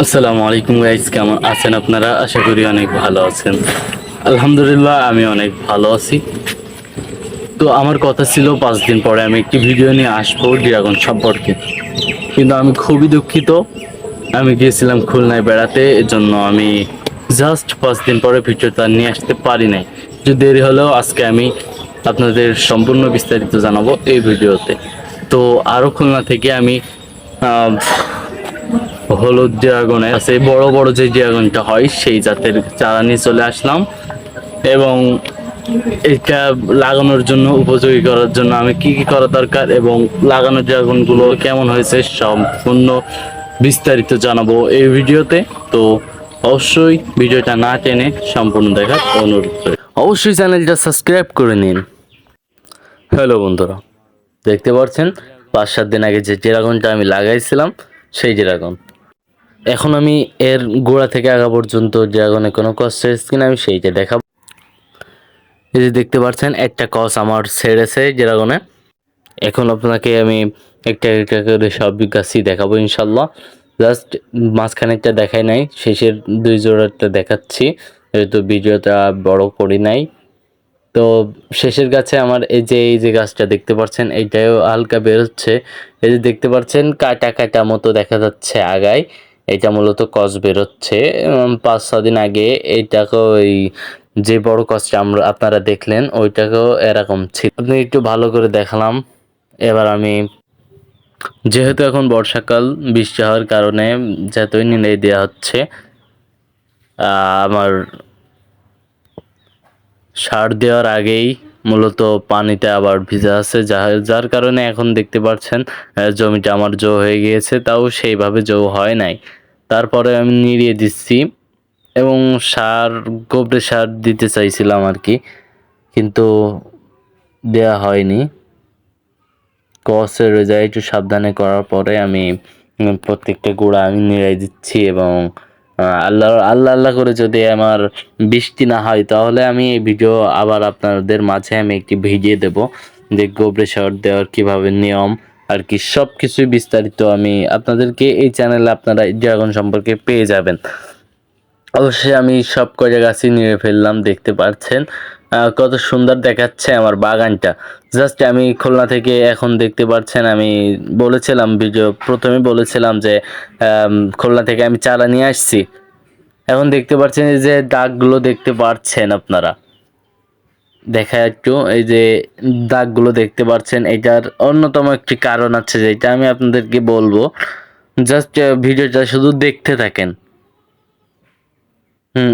আসসালামু আলাইকুম গাইস, কেমন আছেন আপনারা? আশা করি অনেক ভালো আছেন। আলহামদুলিল্লাহ আমি অনেক ভালো আছি। তো আমার কথা ছিল 5 দিন পরে আমি একটি ভিডিও নিয়ে আসবো ড্রাগন সম্পর্কে, কিন্তু আমি খুবই দুঃখিত। আমি গিয়েছিলাম খুলনায় বেড়াতে, এজন্য আমি জাস্ট 5 দিন পরে ভিডিওটা নিয়ে আসতে পারি নাই। একটু দেরি হলেও আজকে আমি আপনাদের সম্পূর্ণ বিস্তারিত জানাবো এই ভিডিওতে। তো আরও খুলনা থেকে আমি হলুদ ড্রাগনের আছে বড় বড় যে ড্রাগনটা হয় সেই জাতের চারা নিয়ে চলে আসলাম, এবং এটা লাগানোর জন্য উপযোগী করার জন্য আমি কি কি করা দরকার এবং লাগানো ড্রাগন গুলো কেমন হয়েছে সম্পূর্ণ বিস্তারিত জানাবো এই ভিডিওতে। তো অবশ্যই ভিডিওটা না টেনে সম্পূর্ণ দেখার অনুরোধ করি। অবশ্যই চ্যানেলটা সাবস্ক্রাইব করে নিন। হ্যালো বন্ধুরা, দেখতে পাচ্ছেন 5-7 দিন আগে যে ড্রাগনটা আমি লাগাইছিলাম সেই ড্রাগন। এখন আমি এর গোড়া থেকে আগা পর্যন্ত ড্রাগনে কোনো কষ্ট এসেছে কিনা আমি সেইটা দেখাবো। এই যে দেখতে পাচ্ছেন একটা কস আমার ছেড়েছে ড্রাগনে। এখন আপনাকে আমি একটা একটা করে সব গাছই দেখাবো ইনশাল্লাহ। জাস্ট মাঝখানেরটা দেখাই নাই, শেষের 2 জোড়াটা দেখাচ্ছি, যেহেতু ভিডিওটা বড় করি নাই। তো শেষের গাছে আমার এই যে গাছটা দেখতে পাচ্ছেন এইটাও হালকা বেরোচ্ছে। এই যে দেখতে পাচ্ছেন কাটা কাটা মতো দেখা যাচ্ছে আগায়, এটা মূলত কস বেরোচ্ছে। 5-6 দিন আগে এইটাকেও ওই যে বড় কসটা আপনারা দেখলেন ওইটাকেও এরকম ছিল। আপনি একটু ভালো করে দেখালাম। এবার আমি যেহেতু এখন বর্ষাকাল, বৃষ্টি হওয়ার কারণে যতই নিড়াই দেওয়া হচ্ছে, আমার সার দেওয়ার আগেই মূলত পানিতে আবার ভিজা আছে, যার কারণে এখন দেখতে পাচ্ছেন জমিটা আমার জো হয়ে গিয়েছে, তাও সেইভাবে জো হয় নাই। তারপরে আমি নিড়িয়ে দিচ্ছি এবং গোবরে সার দিতে চাইছিলাম আর কি, কিন্তু দেয়া হয়নি। কসের রেজাল্ট একটু সাবধানে করার পরে আমি প্রত্যেকটা গোড়া আমি নিড়াই দিচ্ছি, এবং আল্লাহ আল্লাহ আল্লাহ করে যদি আমার বৃষ্টি না হয় তাহলে আমি এই ভিডিও আবার আপনাদের মাঝে আমি একটি ভিডিও দেব, যে গোবরে সার দেওয়ার কীভাবে নিয়ম আর কি সব কিছুই বিস্তারিত আমি আপনাদেরকে এই চ্যানেলে আপনারা ড্রাগন সম্পর্কে পেয়ে যাবেন। অবশ্যই আমি সব কয়টা গাছই নিয়ে ফেললাম, দেখতে পাচ্ছেন কত সুন্দর দেখাচ্ছে আমার বাগানটা। জাস্ট আমি খুলনা থেকে এখন দেখতে পাচ্ছেন, আমি বলেছিলাম ভিডিও প্রথমে বলেছিলাম যে খুলনা থেকে আমি চারা নিয়ে আসছি। এখন দেখতে পাচ্ছেন এই যে দাগগুলো দেখতে পাচ্ছেন আপনারা, দেখা একটু এই যে দাগগুলো দেখতে পাচ্ছেন, এটার অন্যতম একটি কারণ আছে যেটা আমি আপনাদেরকে বলবো। জাস্ট ভিডিওটা শুধু দেখতে থাকেন।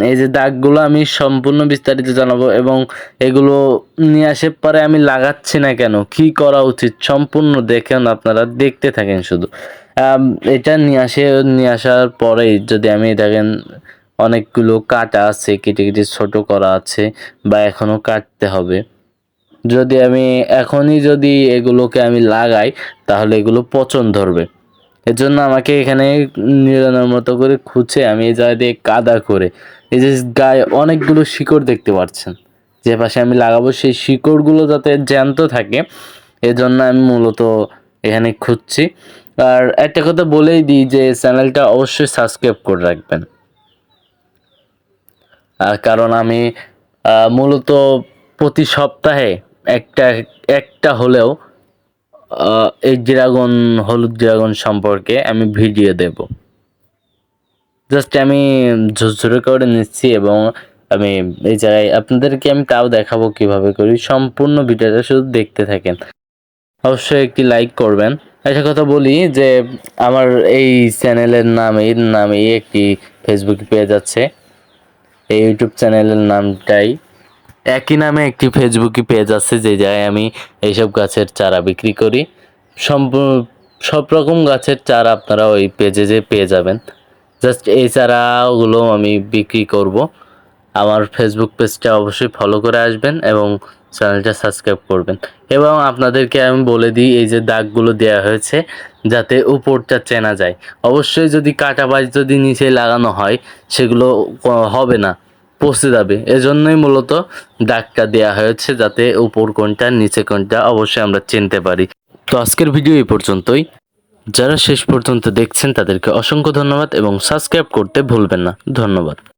এই যে দাগগুলো আমি সম্পূর্ণ বিস্তারিত জানাবো, এবং এগুলো নিয়ে আসার পরে আমি লাগাচ্ছি না কেন, কি করা উচিত সম্পূর্ণ দেখেন, আপনারা দেখতে থাকেন শুধু। এটা নিয়ে আসার পরেই যদি আমি দেখেন অনেকগুলো কাটা আছে, কেটে কেটে ছোট করা আছে বা এখনো কাটতে হবে। যদি আমি এখনই যদি এগুলোকে আমি লাগাই তাহলে এগুলো পচন ধরবে। এজন্য আমাকে এখানে নিরানোর মতো করে খুঁজে আমি এই জায়গা দিয়ে কাদা করে, এই যে গায়ে অনেকগুলো শিকড় দেখতে পাচ্ছেন, যে পাশে আমি লাগাবো সেই শিকড়গুলো যাতে জ্যান্ত থাকে, এজন্য আমি মূলত এখানে খুঁজছি। আর একটা কথা বলেই দিই যে চ্যানেলটা অবশ্যই সাবস্ক্রাইব করে রাখবেন, কারণ আমি মূলত প্রতি সপ্তাহে একটা একটা হলেও এই হলুদ ড্রাগন সম্পর্কে আমি ভিডিও দেব। জাস্ট আমি ঝুরঝুরে করে নিচ্ছি, এবং আমি এই জায়গায় আপনাদেরকে আমি তাও দেখাবো কিভাবে করি। সম্পূর্ণ ভিডিওটা শুধু দেখতে থাকেন, অবশ্যই একটি লাইক করবেন। একটা কথা বলি যে আমার এই চ্যানেলের নামেই একটি ফেসবুক পেজ আছে, এই ইউটিউব চ্যানেলের নামটাই একই নামে একটি ফেসবুকে পেজ আছে, যে জায়গায় আমি এইসব গাছের চারা বিক্রি করি। সব রকম গাছের চারা আপনারা ওই পেজে যে পেয়ে যাবেন। জাস্ট এই চারাগুলো আমি বিক্রি করব। আমার ফেসবুক পেজটা অবশ্যই ফলো করে আসবেন এবং চ্যানেলটা সাবস্ক্রাইব করবেন। এবং আপনাদেরকে আমি বলে দিই, এই যে দাগগুলো দেওয়া হয়েছে যাতে উপরটা চেনা যায়। অবশ্যই যদি কাটা বাজ যদি নিচে লাগানো হয় সেগুলো হবে না, পচে যাবে। এজন্যই মূলত দাগটা দেওয়া হয়েছে, যাতে উপর কোনটা নিচে কোনটা অবশ্যই আমরা চিনতে পারি। তো আজকের ভিডিও এই পর্যন্তই। যারা শেষ পর্যন্ত দেখছেন তাদেরকে অসংখ্য ধন্যবাদ এবং সাবস্ক্রাইব করতে ভুলবেন না। ধন্যবাদ।